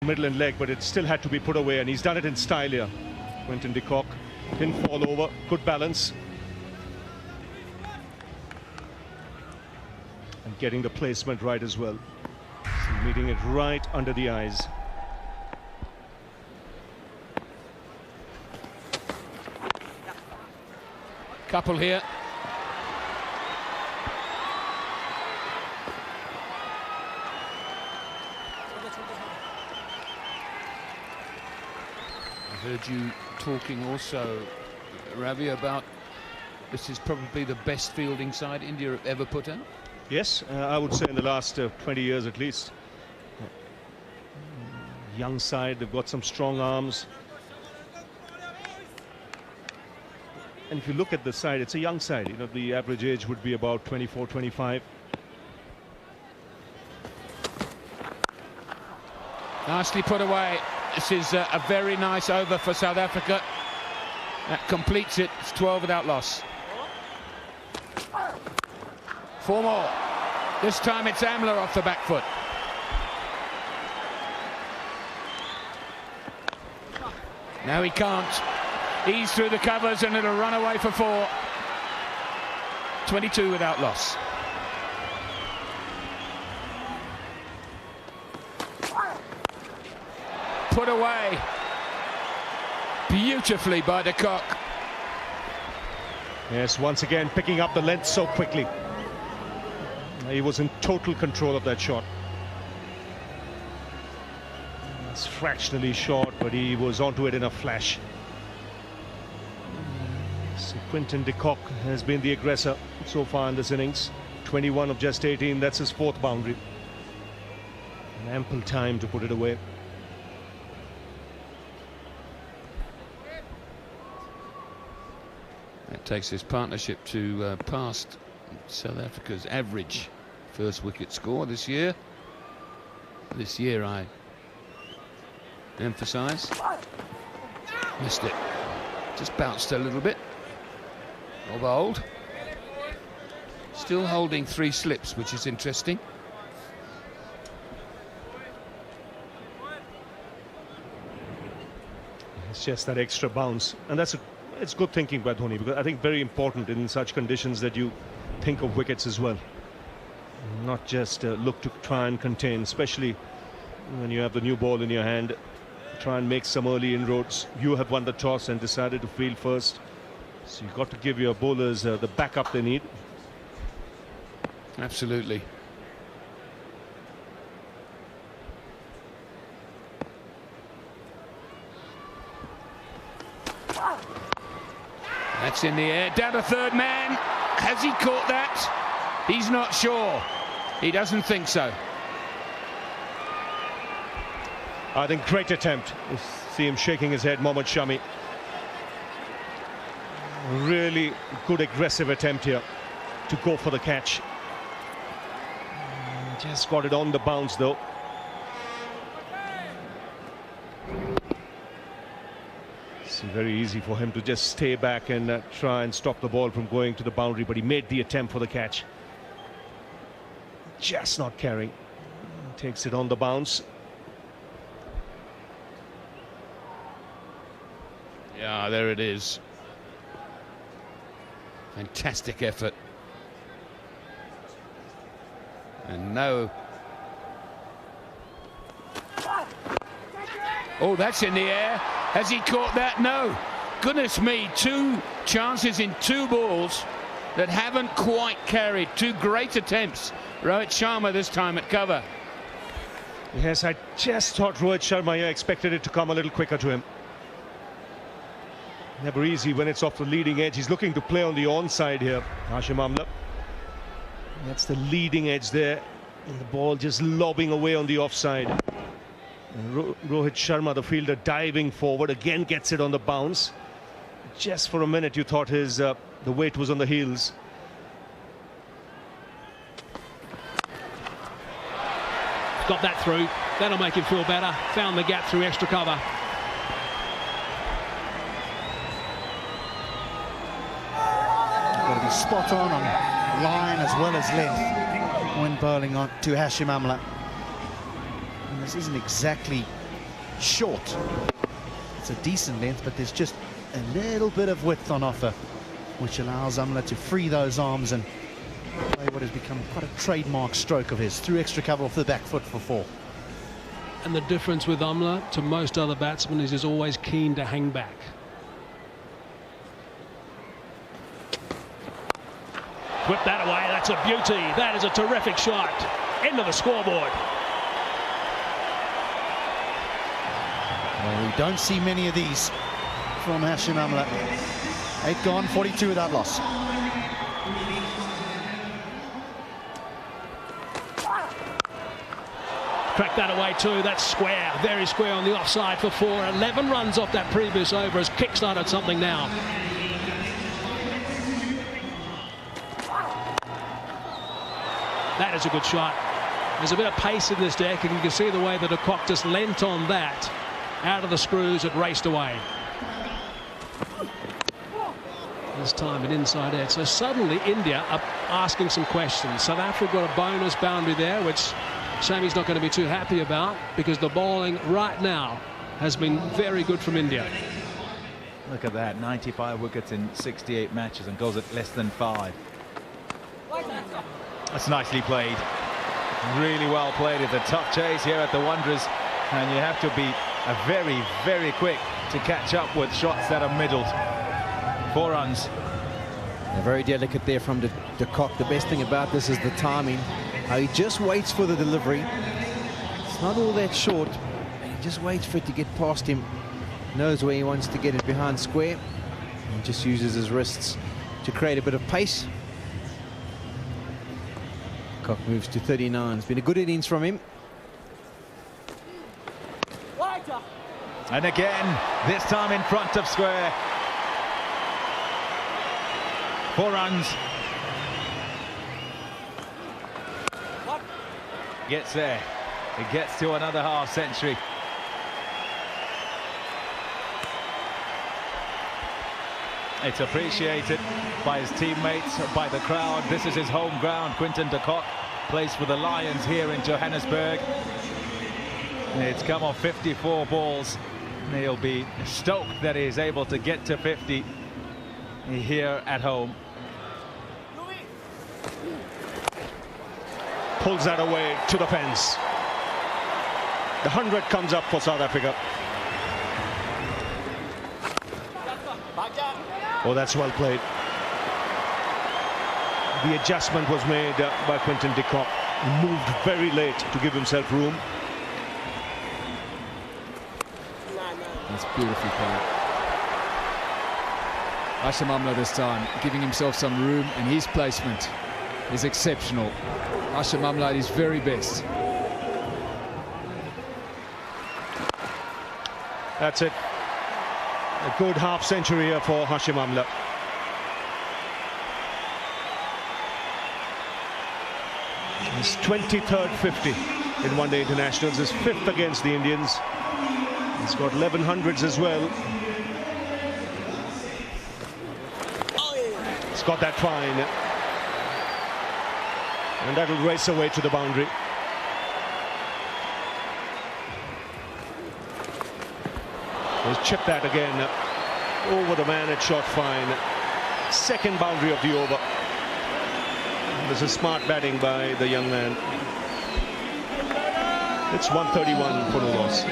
middle and leg, but it still had to be put away, and he's done it in style here. Quinton de Kock didn't fall over, good balance. And getting the placement right as well. So meeting it right under the eyes. Couple here. I heard you talking also, Ravi, about this is probably the best fielding side India have ever put out. Yes, I would say in the last 20 years at least. Young side, they've got some strong arms. And if you look at the side, it's a young side. You know, the average age would be about 24, 25. Nicely put away. This is a very nice over for South Africa. That completes it. It's 12 without loss. 4 more. This time it's Amla off the back foot. Now he can't. Ease through the covers and it'll run away for 4. 22 without loss. Put away beautifully by de Kock. Yes, once again picking up the length so quickly. He was in total control of that shot. It's fractionally short, but he was onto it in a flash. So Quinton de Kock has been the aggressor so far in this innings. 21 of just 18, that's his 4th boundary. And ample time to put it away. That takes his partnership to past South Africa's average first wicket score this year. This year, I emphasize. Missed it. Just bounced a little bit. Of old. Still holding 3 slips, which is interesting. It's just that extra bounce, and it's good thinking by Dhoni, because I think very important in such conditions that you think of wickets as well, not just look to try and contain, especially when you have the new ball in your hand. Try and make some early inroads. You have won the toss and decided to field first, so you've got to give your bowlers the backup they need. Absolutely. That's in the air, down to 3rd man. Has he caught that? He's not sure. He doesn't think so. I think great attempt. You see him shaking his head, Mohammad Shami. Really good aggressive attempt here to go for the catch. Just got it on the bounce though. It's very easy for him to just stay back and try and stop the ball from going to the boundary, but he made the attempt for the catch. Just not carrying. Takes it on the bounce. Yeah, there it is. Fantastic effort. And no. Oh, that's in the air. Has he caught that? No. Goodness me, 2 chances in 2 balls that haven't quite carried. 2 great attempts. Rohit Sharma this time at cover. Yes, I just thought Rohit Sharma here expected it to come a little quicker to him. Never easy when it's off the leading edge. He's looking to play on the onside here, Hashim Amla. That's the leading edge there, and the ball just lobbing away on the offside. And Rohit Sharma, the fielder, diving forward, again gets it on the bounce. Just for a minute you thought his the weight was on the heels. Got that through. That'll make him feel better. Found the gap through extra cover. Got to be spot on line as well as length when bowling on to Hashim Amla. And this isn't exactly short. It's a decent length, but there's just a little bit of width on offer, which allows Amla to free those arms and play what has become quite a trademark stroke of his, through extra cover off the back foot for 4. And the difference with Amla to most other batsmen is he's always keen to hang back. Whip that away. That's a beauty. That is a terrific shot. End of the scoreboard. Well, we don't see many of these from Hashim Amla. 8 gone, 42 without loss. Crack that away too. That's square. Very square on the offside for 4. 11 runs off that previous over. Has kick-started something now. That is a good shot. There's a bit of pace in this deck, and you can see the way that the cock just leant on that. Out of the screws, it raced away. This time an inside edge. So suddenly India are asking some questions. South Africa got a bonus boundary there, which Sammy's not going to be too happy about, because the bowling right now has been very good from India. Look at that, 95 wickets in 68 matches and goes at less than 5. That's nicely played. Really well played. It's a tough chase here at the Wanderers, and you have to be very, very quick to catch up with shots that are middled. 4 runs. Very delicate there from the cock. The best thing about this is the timing. How he just waits for the delivery. It's not all that short. He just waits for it to get past him. Knows where he wants to get it behind square. And just uses his wrists to create a bit of pace. Cock moves to 39. It's been a good innings from him. And again, this time in front of square. 4 runs. Gets there. It gets to another half century. It's appreciated by his teammates, by the crowd. This is his home ground. Quinton de Kock plays for the Lions here in Johannesburg. It's come off 54 balls. He'll be stoked that he's able to get to 50 here at home. Pulls that away to the fence. The 100 comes up for South Africa. Oh, that's well played. The adjustment was made by Quinton de Kock. He moved very late to give himself room. That's beautifully played. Hashim Amla this time giving himself some room, and his placement is exceptional. Hashim Amla at his very best. That's it. A good half century here for Hashim Amla. His 23rd 50 in one-day internationals. His 5th against the Indians. He's got 1100s as well. He's got that fine. And that'll race away to the boundary. He's chipped that again over the man at short fine. 2nd boundary of the over. This is smart batting by the young man. It's 131 for no loss.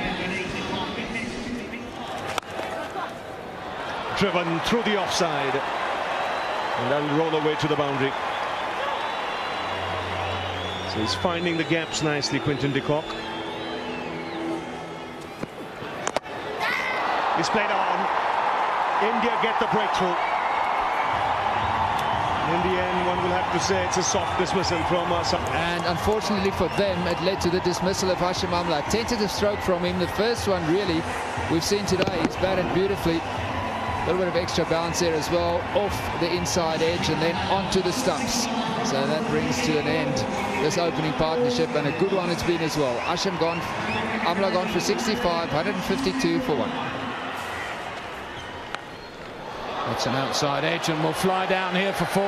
Driven through the offside. And that'll roll away to the boundary. So he's finding the gaps nicely, Quinton de Kock. He's played on. India get the breakthrough. In the end, one will have to say it's a soft dismissal from us. And unfortunately for them, it led to the dismissal of Hashim Amla. Tentative stroke from him. The first one, really, we've seen today. He's batted beautifully. A little bit of extra bounce there as well, off the inside edge and then onto the stumps. So that brings to an end this opening partnership, and a good one it's been as well. Amla gone for 65, 152 for 1. It's an outside edge and will fly down here for 4.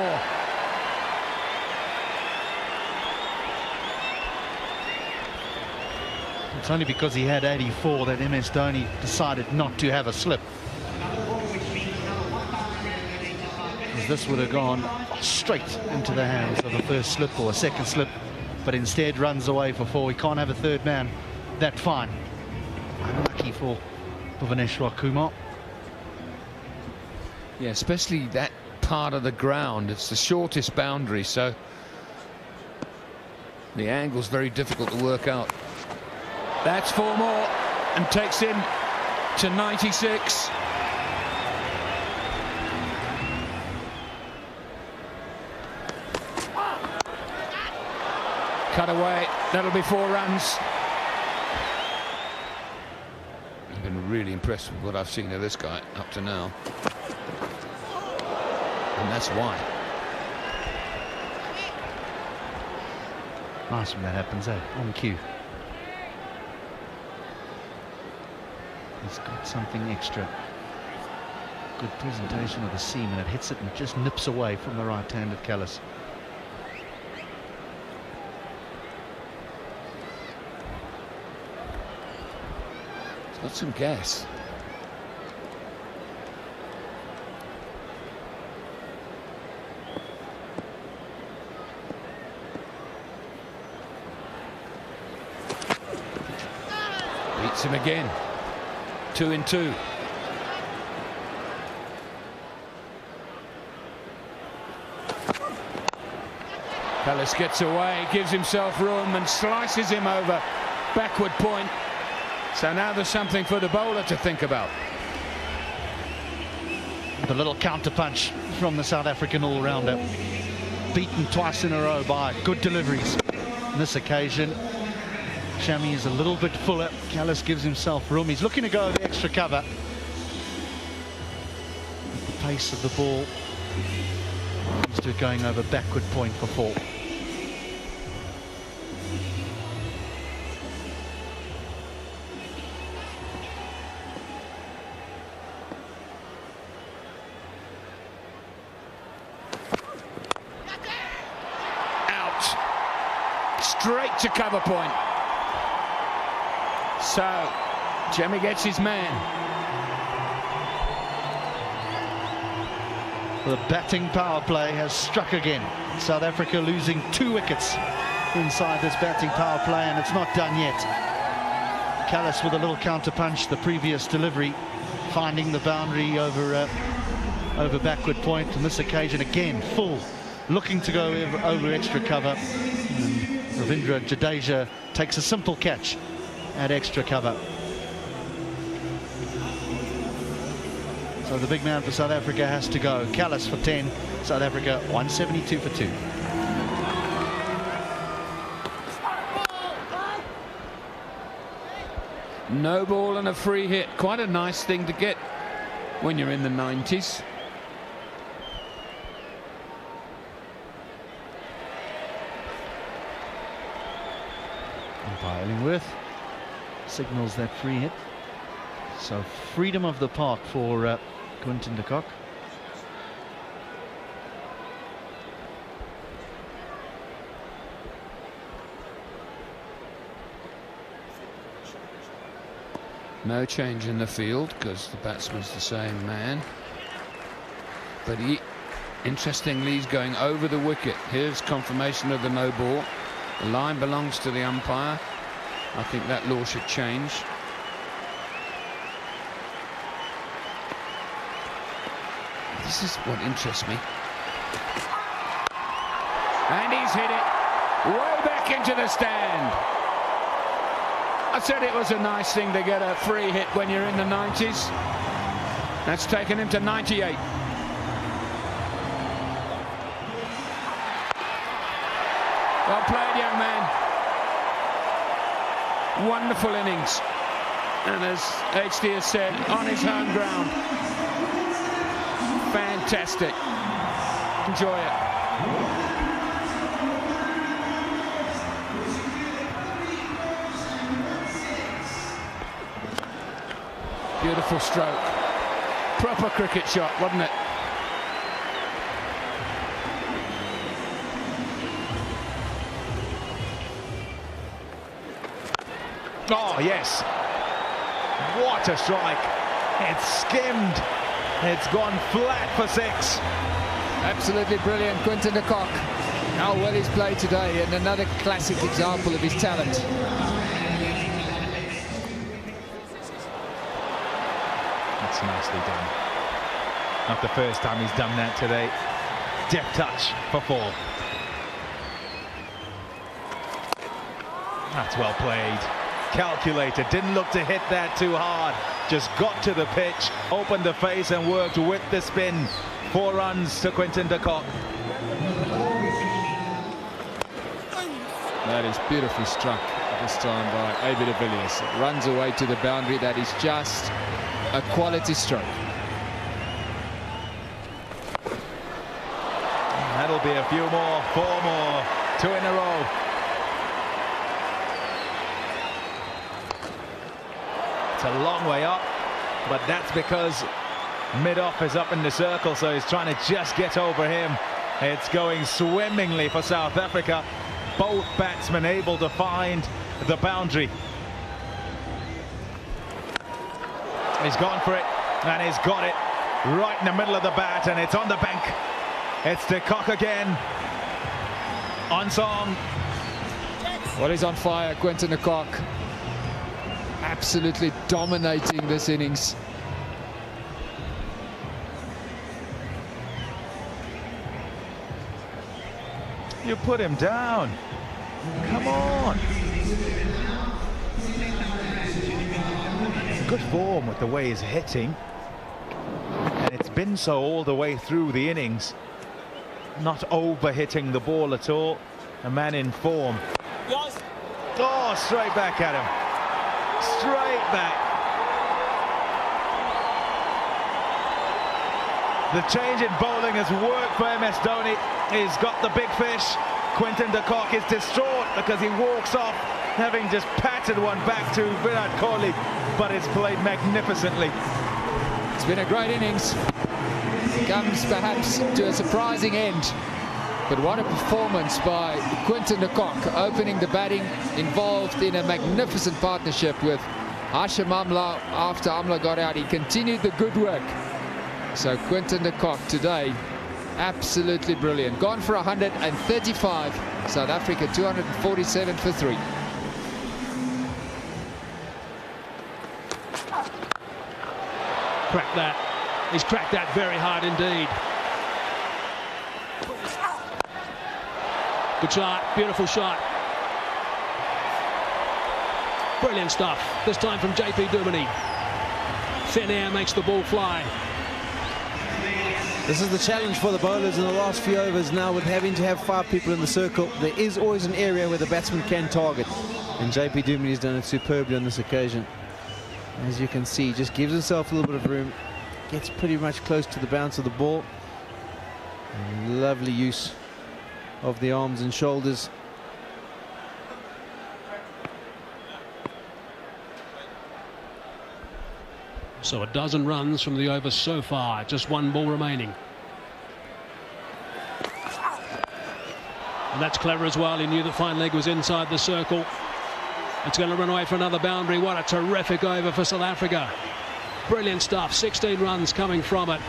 It's only because he had 84 that MS Dhoni decided not to have a slip. Because this would have gone straight into the hands of a first slip or a second slip, but instead runs away for 4. He can't have a third man that fine. Unlucky for Bhuvaneshwar Kumar. Yeah, especially that part of the ground. It's the shortest boundary, so the angle's very difficult to work out. That's 4 more and takes him to 96. Cut away, that'll be 4 runs. I've been really impressed with what I've seen of this guy up to now. And that's why. Nice when that happens, eh? On cue. He's got something extra. Good presentation of the seam, and it hits it and just nips away from the right-handed Callis. It's got some gas. Beats him again. 2 in 2. Callis gets away, gives himself room and slices him over. Backward point. So now there's something for the bowler to think about. The little counter punch from the South African all-rounder. Beaten twice in a row by good deliveries. On this occasion, Shami is a little bit fuller. Callis gives himself room. He's looking to go over extra cover. The pace of the ball comes to it going over backward point for 4. Straight to cover point. So Jemmy gets his man. The batting power play has struck again. South Africa losing 2 wickets inside this batting power play, and it's not done yet. Callis with a little counter punch, the previous delivery, finding the boundary over backward point. On this occasion again, full, looking to go over extra cover. And Ravindra Jadeja takes a simple catch at extra cover. So the big man for South Africa has to go. Callis for 10. South Africa 172 for 2. No ball and a free hit. Quite a nice thing to get when you're in the 90s. Umpire Illingworth signals that free hit. So freedom of the park for Quinton de Kock. No change in the field because the batsman's the same man. But interestingly, he's going over the wicket. Here's confirmation of the no ball. The line belongs to the umpire. I think that law should change. This is what interests me. And he's hit it way back into the stand. I said it was a nice thing to get a free hit when you're in the 90s. That's taken him to 98. Well played, young man. Wonderful innings. And as HD has said, on his home ground. Fantastic. Enjoy it. Beautiful stroke. Proper cricket shot, wasn't it? Oh, yes. What a strike. It's skimmed. It's gone flat for 6. Absolutely brilliant, Quinton de Kock. How well he's played today, and another classic example of his talent. That's nicely done. Not the first time he's done that today. Deft touch for 4. That's well played. Calculated, didn't look to hit that too hard. Just got to the pitch, opened the face and worked with the spin. 4 runs to Quinton de Kock. That is beautifully struck this time by David de Villiers. It runs away to the boundary. That is just a quality stroke. That'll be a few more, 4 more, 2 in a row. It's a long way up, but that's because mid-off is up in the circle, so he's trying to just get over him. It's going swimmingly for South Africa. Both batsmen able to find the boundary. He's gone for it, and he's got it right in the middle of the bat, and it's on the bank. It's de Kock again. On song. Well, he's on fire, Quinton de Kock. Absolutely dominating this innings. You put him down. Come on. Good form with the way he's hitting. And it's been so all the way through the innings. Not over-hitting the ball at all. A man in form. Oh, straight back at him. Straight back. The change in bowling has worked for MS Dhoni. He's got the big fish. Quinton de Kock is distraught because he walks off, having just patted one back to Virat Kohli, but it's played magnificently. It's been a great innings. Comes perhaps to a surprising end, but what a performance by Quinton de Kock, opening the batting, involved in a magnificent partnership with Hashim Amla. After Amla got out, he continued the good work. So Quinton de Kock today, absolutely brilliant. Gone for 135. South Africa 247 for 3. Cracked that. He's cracked that very hard indeed. Good shot, beautiful shot. Brilliant stuff. This time from JP Duminy. Thin air makes the ball fly. This is the challenge for the bowlers in the last few overs now, with having to have 5 people in the circle. There is always an area where the batsman can target, and JP Duminy has done it superbly on this occasion. As you can see, just gives himself a little bit of room, gets pretty much close to the bounce of the ball. And lovely use of the arms and shoulders. So a dozen runs from the over so far, just 1 ball remaining. And that's clever as well. He knew that fine leg was inside the circle. It's going to run away for another boundary. What a terrific over for South Africa. Brilliant stuff. 16 runs coming from it.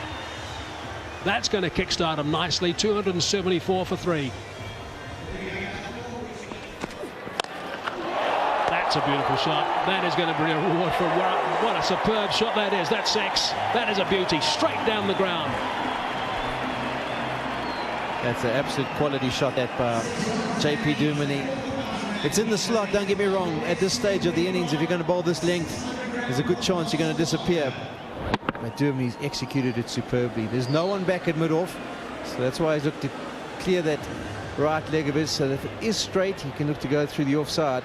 That's going to kickstart him nicely. 274 for 3. That's a beautiful shot. That is going to be a reward for what a superb shot that is. That's 6. That is a beauty. Straight down the ground. That's an absolute quality shot that by JP Duminy. It's in the slot, don't get me wrong. At this stage of the innings, if you're going to bowl this length, there's a good chance you're going to disappear. But Duminy's executed it superbly. There's no one back at mid-off, so that's why he's looked to clear that right leg of his, so that if it is straight, he can look to go through the offside.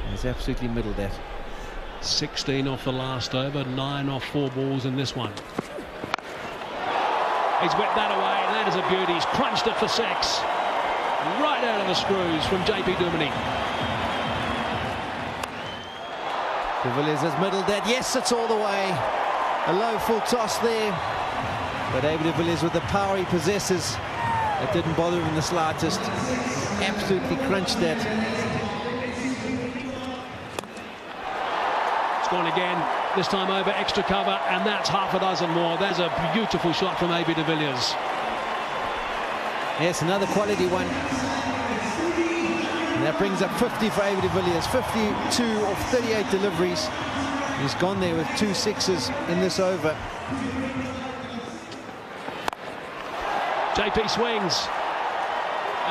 He's absolutely middled that. 16 off the last over, 9 off 4 balls in this one. He's whipped that away. That is a beauty. He's crunched it for 6. Right out of the screws from JP Duminy. De Villiers has middled that. Yes, it's all the way. A low full toss there. But David de Villiers, with the power he possesses, it didn't bother him in the slightest. Absolutely crunched that. It's gone again, this time over extra cover, and that's half a dozen more. There's a beautiful shot from AB de Villiers. Yes, another quality one. And that brings up 50 for AB de Villiers. 52 of 38 deliveries. He's gone there with 2 sixes in this over. JP swings.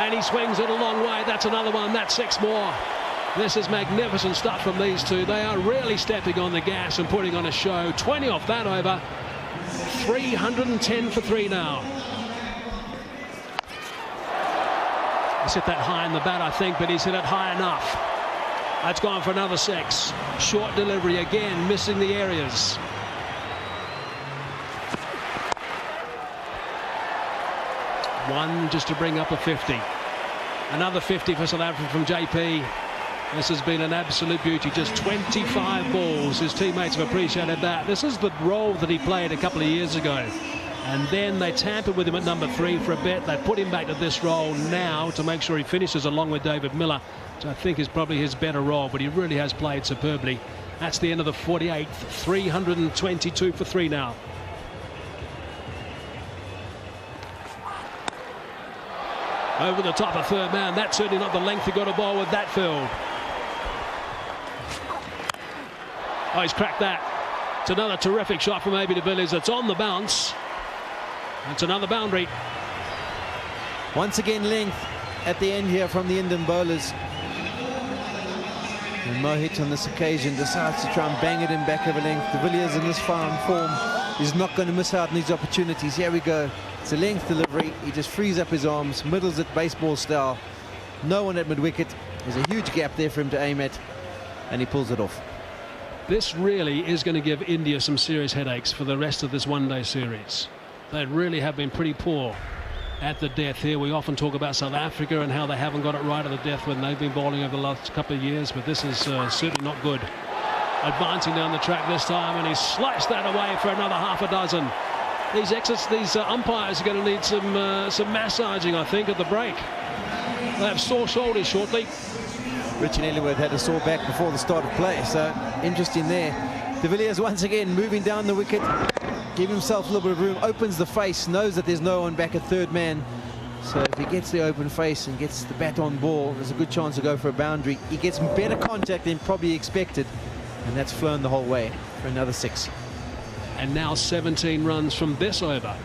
And he swings it a long way. That's another one. That's 6 more. This is magnificent stuff from these two. They are really stepping on the gas and putting on a show. 20 off that over. 310 for 3 now. He's hit that high in the bat, I think, but he's hit it high enough. That's gone for another 6. Short delivery again, missing the areas. One just to bring up a 50. Another 50 for South Africa from JP. This has been an absolute beauty. Just 25 balls. His teammates have appreciated that. This is the role that he played a couple of years ago. And then they tampered with him at number 3 for a bit. They put him back to this role now to make sure he finishes along with David Miller, which I think is probably his better role, but he really has played superbly. That's the end of the 48th. 322 for 3 now. Over the top of third man. That's certainly not the length he got a ball with that field. Oh, he's cracked that. It's another terrific shot from AB de Villiers. It's on the bounce. It's another boundary. Once again, length at the end here from the Indian bowlers. And Mohit on this occasion decides to try and bang it in back over length. De Villiers in this fine form is not going to miss out on these opportunities. Here we go. It's a length delivery. He just frees up his arms, middles it baseball style. No one at mid-wicket. There's a huge gap there for him to aim at, and he pulls it off. This really is going to give India some serious headaches for the rest of this one-day series. They really have been pretty poor at the death here. We often talk about South Africa and how they haven't got it right at the death when they've been bowling over the last couple of years, but this is certainly not good. Advancing down the track this time, and he sliced that away for another half a dozen. These umpires are going to need some massaging, I think, at the break. They have sore shoulders shortly. Richard Ellingworth had a sore back before the start of play, so interesting there. De Villiers once again moving down the wicket, give himself a little bit of room, opens the face, knows that there's no one back at third man. So if he gets the open face and gets the bat on ball, there's a good chance to go for a boundary. He gets better contact than probably expected, and that's flown the whole way for another 6. And now 17 runs from this over.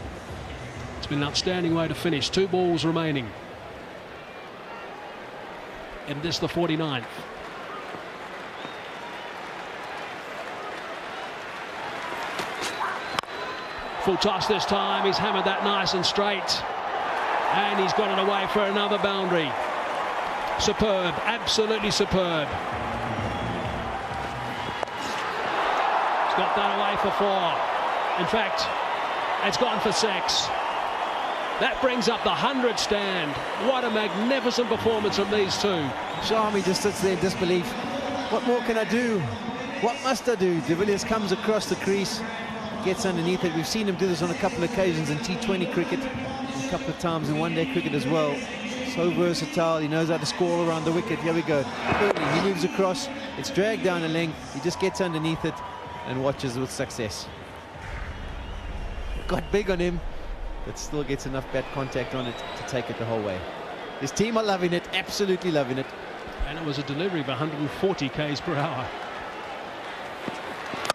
It's been an outstanding way to finish. 2 balls remaining. And this the 49th. Full toss this time. He's hammered that nice and straight. And he's got it away for another boundary. Superb. Absolutely superb. Got that away for 4. In fact, it's gone for 6. That brings up the 100 stand. What a magnificent performance from these two. Shami just sits there in disbelief. What more can I do? What must I do? De Villiers comes across the crease, gets underneath it. We've seen him do this on a couple of occasions in T20 cricket, a couple of times in one-day cricket as well. So versatile. He knows how to score around the wicket. Here we go. Early, he moves across. It's dragged down a length. He just gets underneath it and watches with success. Got big on him, but still gets enough bat contact on it to take it the whole way. His team are loving it, absolutely loving it. And it was a delivery of 140 k's per hour.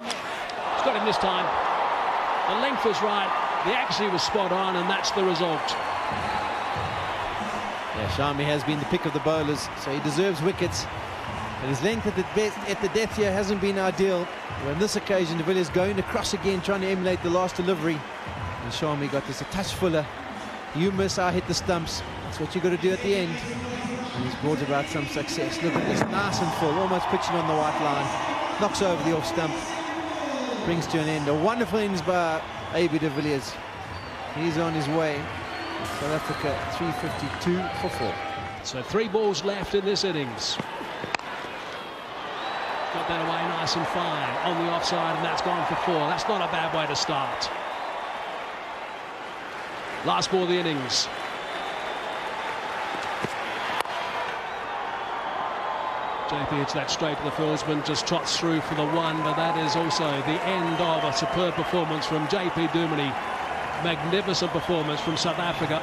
He's got him this time. The length was right, the accuracy was spot on, and that's the result. Yeah, Shami has been the pick of the bowlers, so he deserves wickets. And his length at the death here hasn't been ideal. On this occasion, De Villiers going across again, trying to emulate the last delivery. And Shami got this a touch fuller. You miss, I hit the stumps. That's what you've got to do at the end. And he's brought about some success. Look at this, nice and full, almost pitching on the white line. Knocks over the off stump. Brings to an end. A wonderful innings by AB de Villiers. He's on his way. South Africa 352 for 4. So 3 balls left in this innings. Got that away nice and fine on the offside, and that's gone for 4. That's not a bad way to start. Last ball of the innings. JP hits that straight to the fieldsman, just trots through for the one, but that is also the end of a superb performance from JP Duminy. Magnificent performance from South Africa.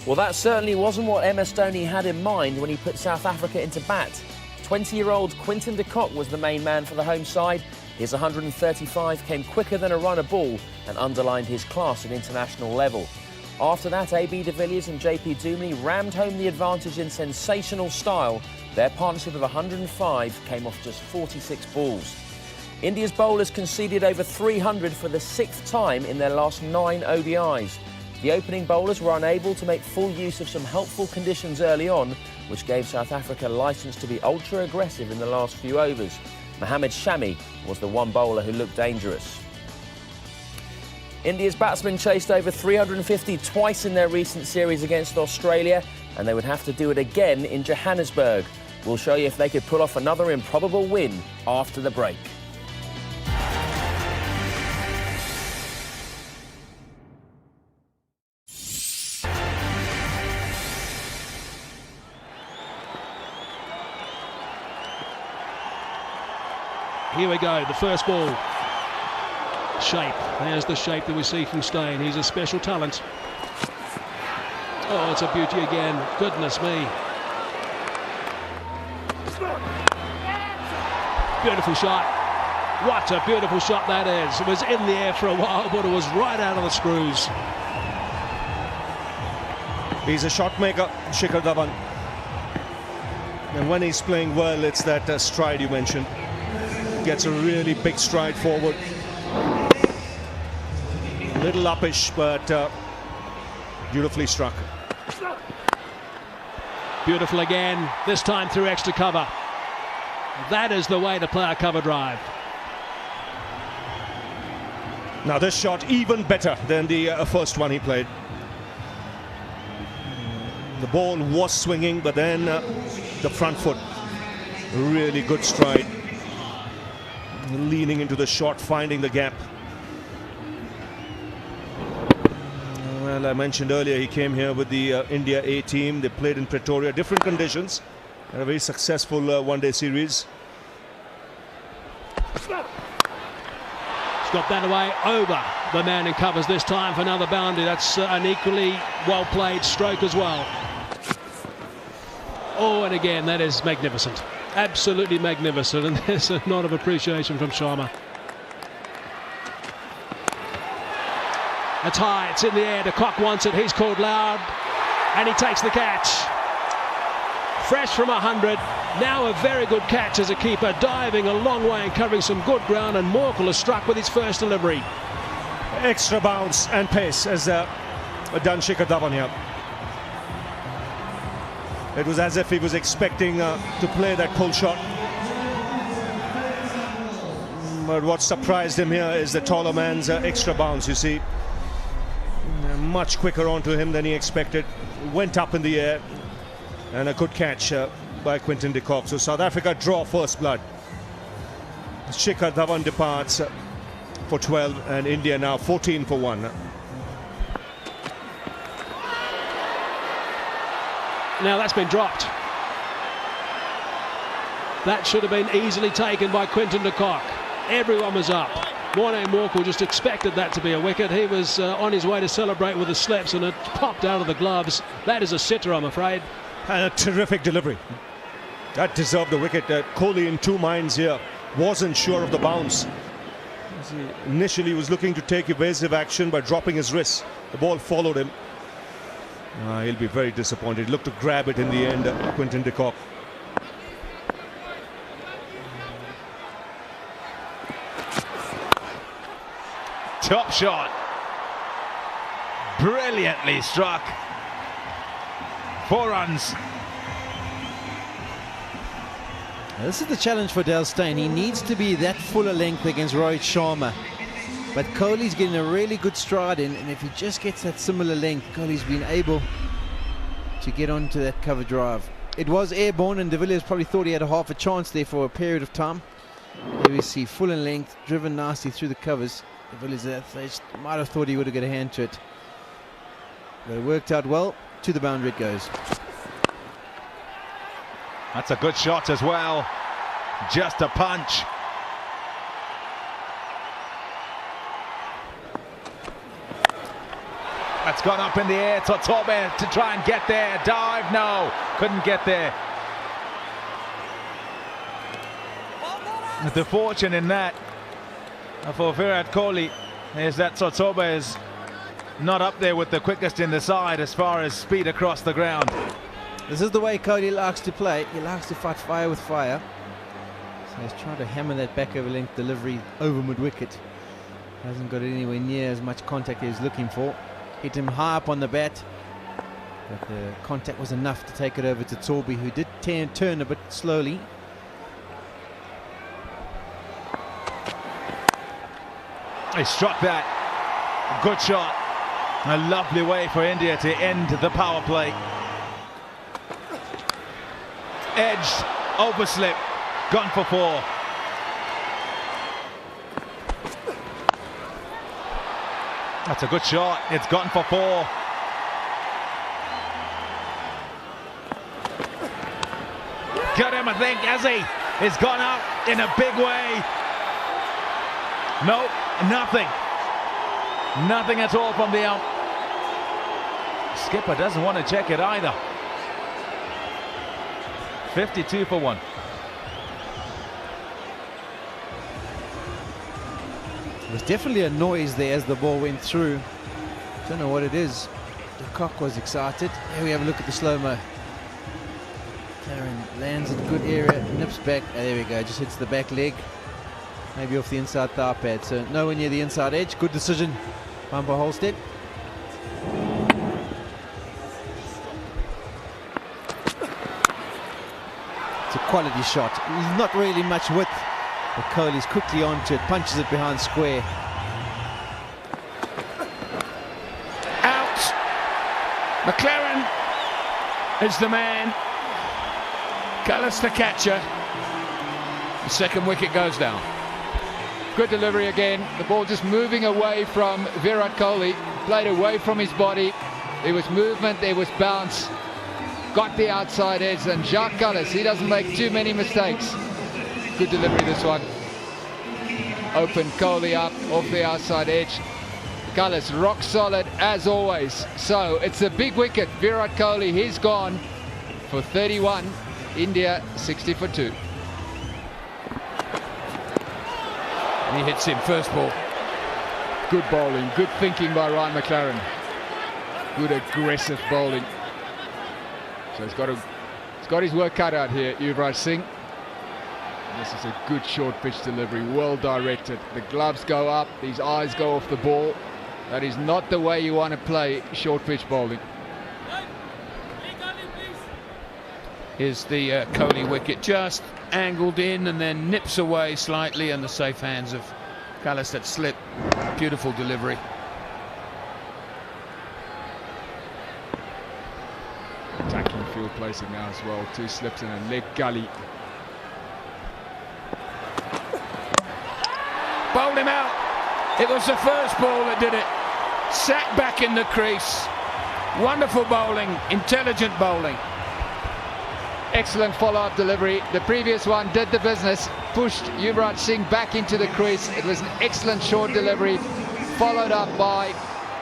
Well, that certainly wasn't what Emma Stoney had in mind when he put South Africa into bat. 20-year-old Quinton de Kock was the main man for the home side. His 135 came quicker than a runner ball and underlined his class at international level. After that, AB de Villiers and JP Duminy rammed home the advantage in sensational style. Their partnership of 105 came off just 46 balls. India's bowlers conceded over 300 for the 6th time in their last 9 ODIs. The opening bowlers were unable to make full use of some helpful conditions early on, which gave South Africa licence to be ultra-aggressive in the last few overs. Mohammad Shami was the one bowler who looked dangerous. India's batsmen chased over 350 twice in their recent series against Australia, and they would have to do it again in Johannesburg. We'll show you if they could pull off another improbable win after the break. Here we go, the first ball. Shape, there's the shape that we see from Steyn. He's a special talent. Oh, it's a beauty again. Goodness me. Beautiful shot. What a beautiful shot that is. It was in the air for a while, but it was right out of the screws. He's a shot maker, Shikhar Dhawan. And when he's playing well, it's that stride you mentioned. Gets a really big stride forward. Little uppish, but beautifully struck. Beautiful again, this time through extra cover. That is the way to play a cover drive. Now this shot even better than the first one he played. The ball was swinging, but then the front foot, really good stride. Leaning into the shot, finding the gap. Well, I mentioned earlier he came here with the India A team. They played in Pretoria, different conditions, and a very successful one-day series. He's got that away over the man who covers this time for another boundary. That's an equally well-played stroke as well. Oh, and again, that is magnificent. Absolutely magnificent, and there's a nod of appreciation from Sharma. It's high, it's in the air, de Kock wants it, he's called loud, and he takes the catch. Fresh from 100, now a very good catch as a keeper, diving a long way and covering some good ground, and Morkel is struck with his first delivery. Extra bounce and pace as done Shikhar Dhawan here. It was as if he was expecting to play that pull shot. But what surprised him here is the taller man's extra bounce, you see. Much quicker onto him than he expected. Went up in the air, and a good catch by Quinton de Kock. So South Africa draw first blood. Shikhar Dhawan departs for 12, and India now 14 for 1. Now that's been dropped. That should have been easily taken by Quinton de Kock. Everyone was up. Morne Morkel just expected that to be a wicket. He was on his way to celebrate with the slips, and it popped out of the gloves. That is a sitter, I'm afraid. And a terrific delivery. That deserved a wicket. Kohli in two minds here. Wasn't sure of the bounce. Initially was looking to take evasive action by dropping his wrist. The ball followed him. He'll be very disappointed. Looked to grab it in the end, Quinton de Kock. Top shot. Brilliantly struck. 4 runs. Now, this is the challenge for Dale Steyn. He needs to be that fuller length against Rohit Sharma. But Kohli's getting a really good stride in, and if he just gets that similar length, Kohli's been able to get onto that cover drive. It was airborne, and de Villiers probably thought he had a half a chance there for a period of time. Here we see full and length, driven nicely through the covers. De Villiers at that stage might have thought he would have got a hand to it. But it worked out well. To the boundary it goes. That's a good shot as well. Just a punch. That's gone up in the air. Totobe to try and get there. Dive, no. Couldn't get there. The fortune in that for Virat Kohli is that Totobe is not up there with the quickest in the side as far as speed across the ground. This is the way Kohli likes to play. He likes to fight fire with fire. So he's trying to hammer that back over length delivery over mid-wicket. Hasn't got anywhere near as much contact he was looking for. Hit him high up on the bat, but the contact was enough to take it over to Torby, who did turn a bit slowly. He struck that. Good shot. A lovely way for India to end the power play. Edged, overslip, gone for 4. That's a good shot. It's gone for 4. Got him, I think, has he? He's gone up in a big way. Nope, nothing. Nothing at all from the ump. Skipper doesn't want to check it either. 52 for 1. There was definitely a noise there as the ball went through. Don't know what it is. De Kock was excited. Here we have a look at the slow-mo. Karen lands in a good area, nips back. There we go, just hits the back leg. Maybe off the inside thigh pad. So nowhere near the inside edge. Good decision, Bumper Holstead. It's a quality shot. Not really much width. But Kohli's quickly onto it, punches it behind square. Out. McLaren is the man. Cullis the catcher. The second wicket goes down. Good delivery again. The ball just moving away from Virat Kohli. Played away from his body. There was movement, there was bounce. Got the outside edge, and Jacques Cullis, he doesn't make too many mistakes. Good delivery this one. Open Kohli up off the outside edge. Cullis rock solid as always. So it's a big wicket. Virat Kohli, he's gone for 31. India 60 for 2. And he hits him first ball. Good bowling, good thinking by Ryan McLaren. Good aggressive bowling. So he's got his work cut out here, Yuvraj Singh. This is a good short pitch delivery, well directed. The gloves go up, his eyes go off the ball. That is not the way you want to play short pitch bowling. Here's the Kohli wicket, just angled in and then nips away slightly, and the safe hands of Cullis that slip. Beautiful delivery. Attacking field placing now as well. 2 slips and a leg gully. Bowled him out. It was the first ball that did it. Sat back in the crease. Wonderful bowling, intelligent bowling. Excellent follow-up delivery. The previous one did the business, pushed Yuvraj Singh back into the crease. It was an excellent short delivery, followed up by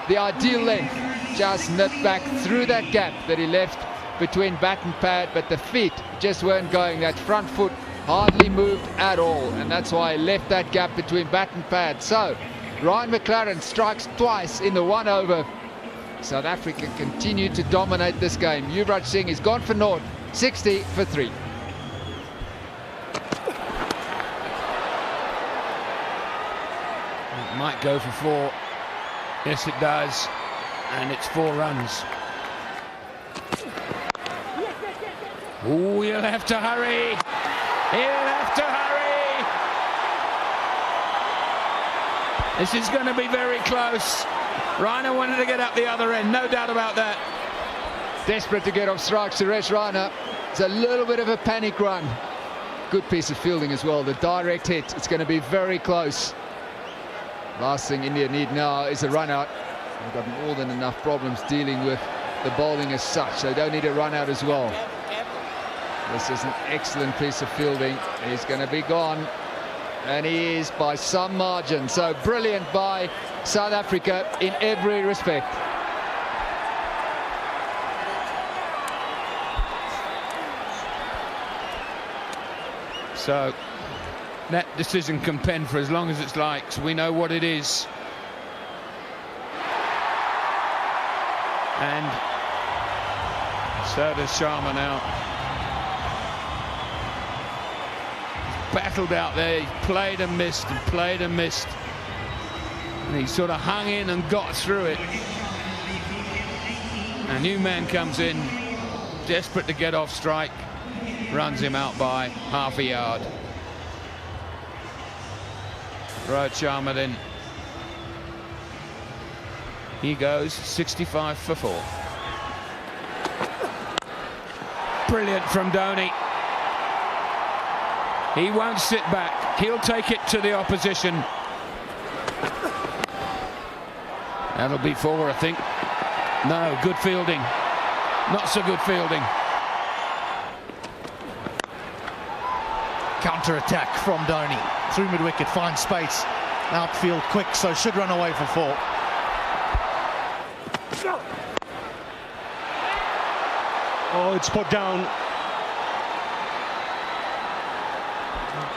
the ideal length. Just nipped back through that gap that he left between bat and pad, but the feet just weren't going. That front foot hardly moved at all, and that's why he left that gap between bat and pad. So Ryan McLaren strikes twice in the 1 over. South Africa continue to dominate this game. Yuvraj Singh is gone for naught. 60 for 3. It might go for 4. Yes, it does. And it's 4 runs. Oh, he'll have to hurry. He'll have to hurry. This is going to be very close. Raina wanted to get up the other end, no doubt about that. Desperate to get off strike, Suresh Raina. It's a little bit of a panic run. Good piece of fielding as well. The direct hit. It's going to be very close. Last thing India need now is a run out. They've got more than enough problems dealing with the bowling as such. They don't need a run out as well. This is an excellent piece of fielding. He's going to be gone, and he is by some margin. So brilliant by South Africa in every respect. So that decision can pen for as long as it's like, so we know what it is. And so does Sharma now. He's battled out there, he's played and missed and played and missed. And he sort of hung in and got through it. A new man comes in, desperate to get off strike, runs him out by half a yard. Rohit Sharma then. He goes 65 for 4. Brilliant from Dhoni. He won't sit back. He'll take it to the opposition. That'll be 4, I think. No, good fielding. Not so good fielding. Counter-attack from Dhoni. Through mid-wicket, finds space. Outfield quick, so should run away for 4. Oh, it's put down.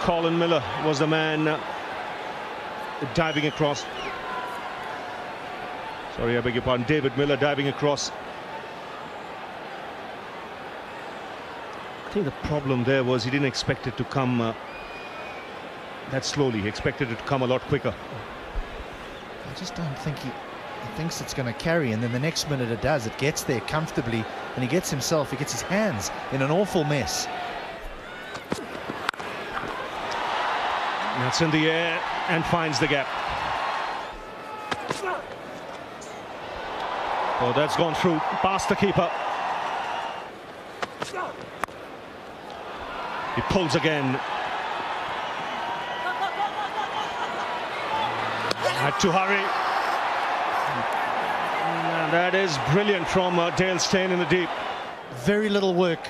Colin Miller was the man diving across. Sorry, I beg your pardon. David Miller diving across. I think the problem there was he didn't expect it to come that slowly. He expected it to come a lot quicker. I just don't think he thinks it's going to carry, and then the next minute it does. It gets there comfortably, and he gets his hands in an awful mess. That's in the air and finds the gap. Oh, that's gone through past the keeper. He pulls again. Had to hurry. And that is brilliant from Dale Steyn in the deep. Very little work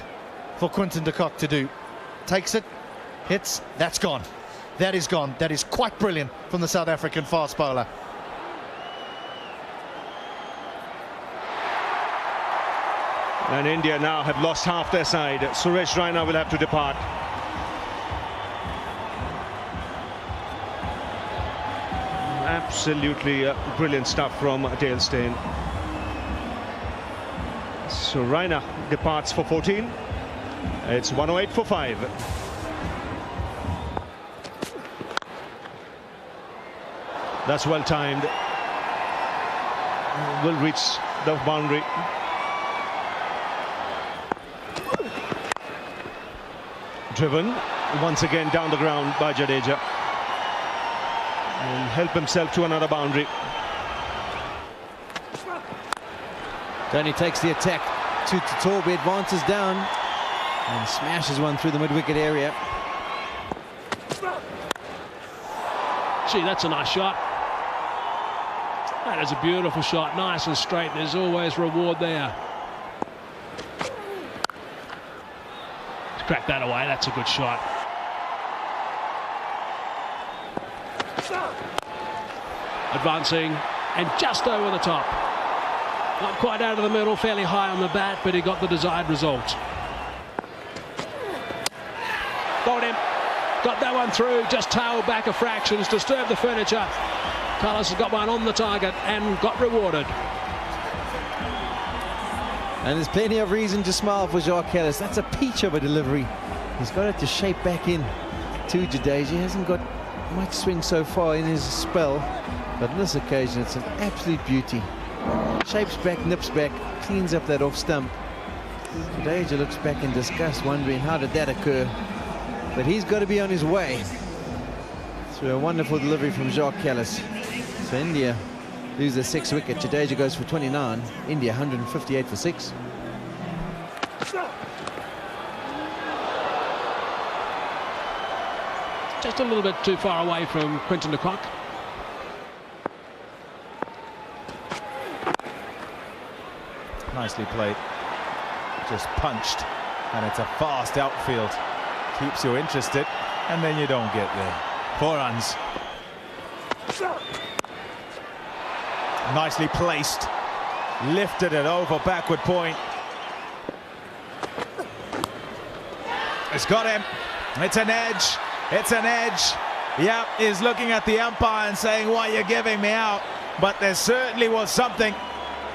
for Quinton de Kock to do. Takes it, hits, that's gone. That is gone. That is quite brilliant from the South African fast bowler. And India now have lost half their side. Suresh Raina will have to depart. Absolutely brilliant stuff from Dale Steyn. So Raina departs for 14. It's 108 for 5. That's well timed. Will reach the boundary. Driven once again down the ground by Jadeja. And help himself to another boundary. Dhoni takes the attack to Torbe, advances down and smashes one through the mid-wicket area. Gee, that's a nice shot. That is a beautiful shot, nice and straight. There's always reward there. Crack that away, that's a good shot. Advancing and just over the top. Not quite out of the middle, fairly high on the bat, but he got the desired result. Got him. Got that one through, just tailed back a fraction, disturbed the furniture. Carlos has got one on the target and got rewarded. And there's plenty of reason to smile for Jacques Ellis. That's a peach of a delivery. He's got it to shape back in to Jadeja. He hasn't got much swing so far in his spell, but on this occasion it's an absolute beauty. Shapes back, nips back, cleans up that off stump. Jadeja looks back in disgust, wondering how did that occur. But he's got to be on his way through a wonderful delivery from Jacques Ellis. So India lose their 6th wicket. Jadeja goes for 29. India 158 for 6. Just a little bit too far away from Quinton de Kock. Nicely played. Just punched And it's a fast outfield. Keeps you interested, and then you don't get there. 4 runs. Nicely placed. Lifted it over backward point. It's got him. It's an edge. It's an edge. Yep, he's looking at the umpire and saying, why are you giving me out? But there certainly was something.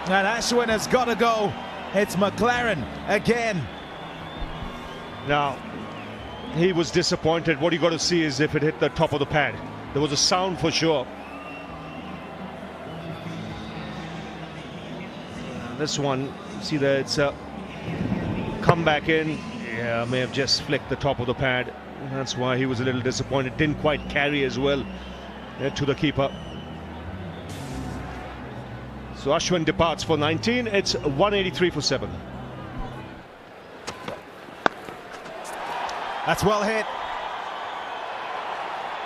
And Ashwin has got to go. It's McLaren again. Now, he was disappointed. What you got to see is if it hit the top of the pad. There was a sound for sure. This one, see there, it's come back in. Yeah, may have just flicked the top of the pad. That's why he was a little disappointed. Didn't quite carry as well to the keeper. So Ashwin departs for 19. It's 183 for 7. That's well hit.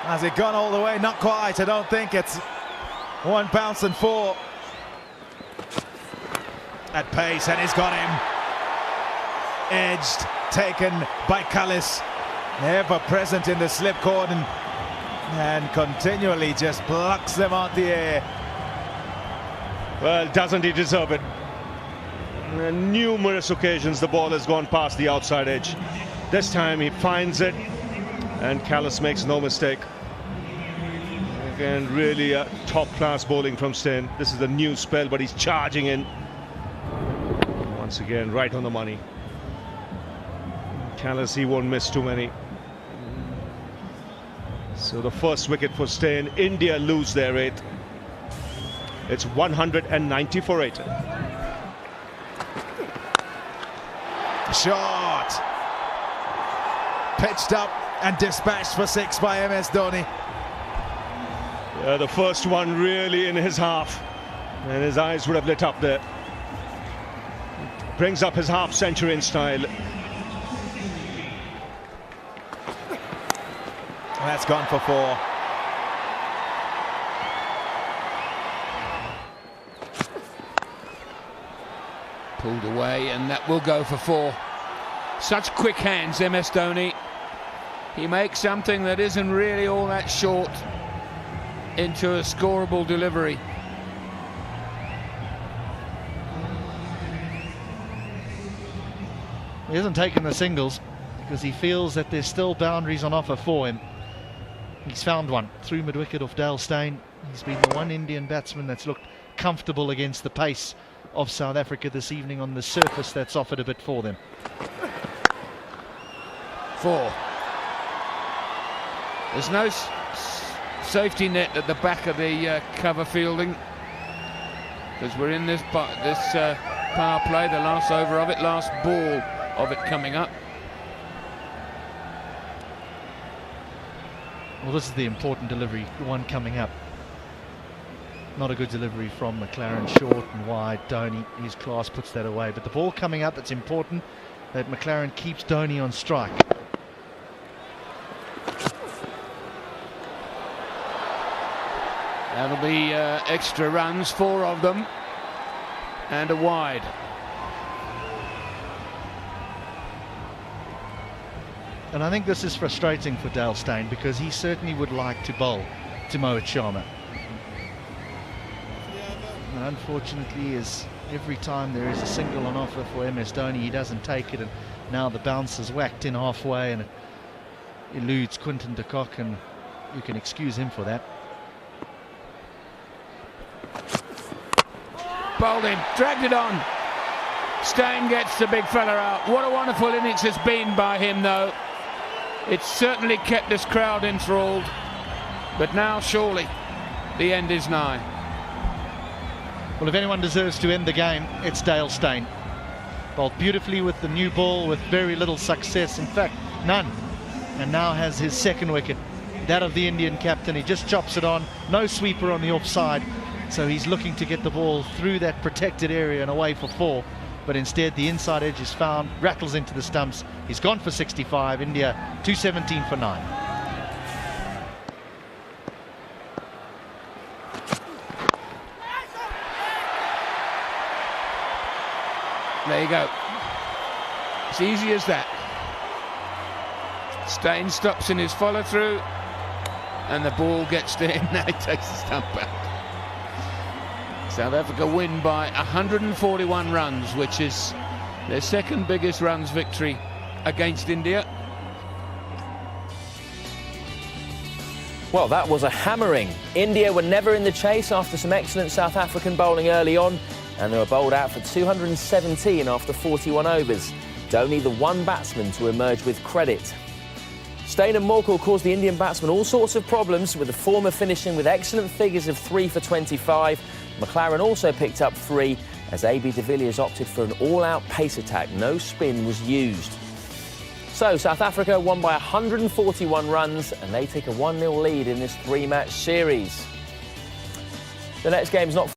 Has it gone all the way? Not quite. I don't think. It's 1 bounce and 4. At pace, and he's got him. Edged, taken by Cullis. Ever present in the slip cordon. And continually just plucks them out the air. Well, doesn't he deserve it? On numerous occasions the ball has gone past the outside edge. This time he finds it, and Callis makes no mistake. Again, really top-class bowling from Steyn. This is a new spell, but he's charging in. Once again, right on the money. Callis, he won't miss too many. So the first wicket for Steyn. India lose their 8th. It's 190 for 8. Shot. Pitched up and dispatched for 6 by MS Dhoni. The first one really in his half, and his eyes would have lit up there. Brings up his half-century in style. That's gone for 4. Pulled away, and that will go for 4. Such quick hands, MS Dhoni. He makes something that isn't really all that short into a scoreable delivery. He hasn't taken the singles because he feels that there's still boundaries on offer for him. He's found one through mid-wicket off Dale Steyn. He's been the one Indian batsman that's looked comfortable against the pace of South Africa this evening on the surface that's offered a bit for them. 4. There's no safety net at the back of the cover fielding, because we're in this power play, the last over of it, last ball of it coming up. Well, this is the important delivery, the one coming up. Not a good delivery from McLaren, short and wide. Dhoni, his class, puts that away. But the ball coming up, it's important that McLaren keeps Dhoni on strike. That'll be extra runs, 4 of them, and a wide. And I think this is frustrating for Dale Steyn because he certainly would like to bowl to Mohit Sharma. And unfortunately, is every time there is a single on offer for MS Dhoni, he doesn't take it, and now the bounce is whacked in halfway and it eludes Quinton de Kock, and you can excuse him for that. Bowled him, dragged it on. Steyn gets the big fella out. What a wonderful innings has been by him, though. It's certainly kept this crowd enthralled, but now surely the end is nigh. Well, if anyone deserves to end the game, it's Dale Steyn. Bowled beautifully with the new ball with very little success, in fact none, and now has his 2nd wicket, that of the Indian captain. He just chops it on, no sweeper on the offside, so he's looking to get the ball through that protected area and away for 4. But instead the inside edge is found, rattles into the stumps. He's gone for 65. India 217 for 9. There you go. It's easy as that. Steyn stops in his follow-through, and the ball gets to him. Now he takes the stump back. South Africa win by 141 runs, which is their second biggest runs victory against India. Well, that was a hammering. India were never in the chase after some excellent South African bowling early on, and they were bowled out for 217 after 41 overs. Only the one batsman to emerge with credit. Steyn and Morkel caused the Indian batsmen all sorts of problems, with the former finishing with excellent figures of 3 for 25. McLaren also picked up 3, as AB de Villiers opted for an all-out pace attack. No spin was used. So South Africa won by 141 runs, and they take a 1-0 lead in this 3-match series. The next game's not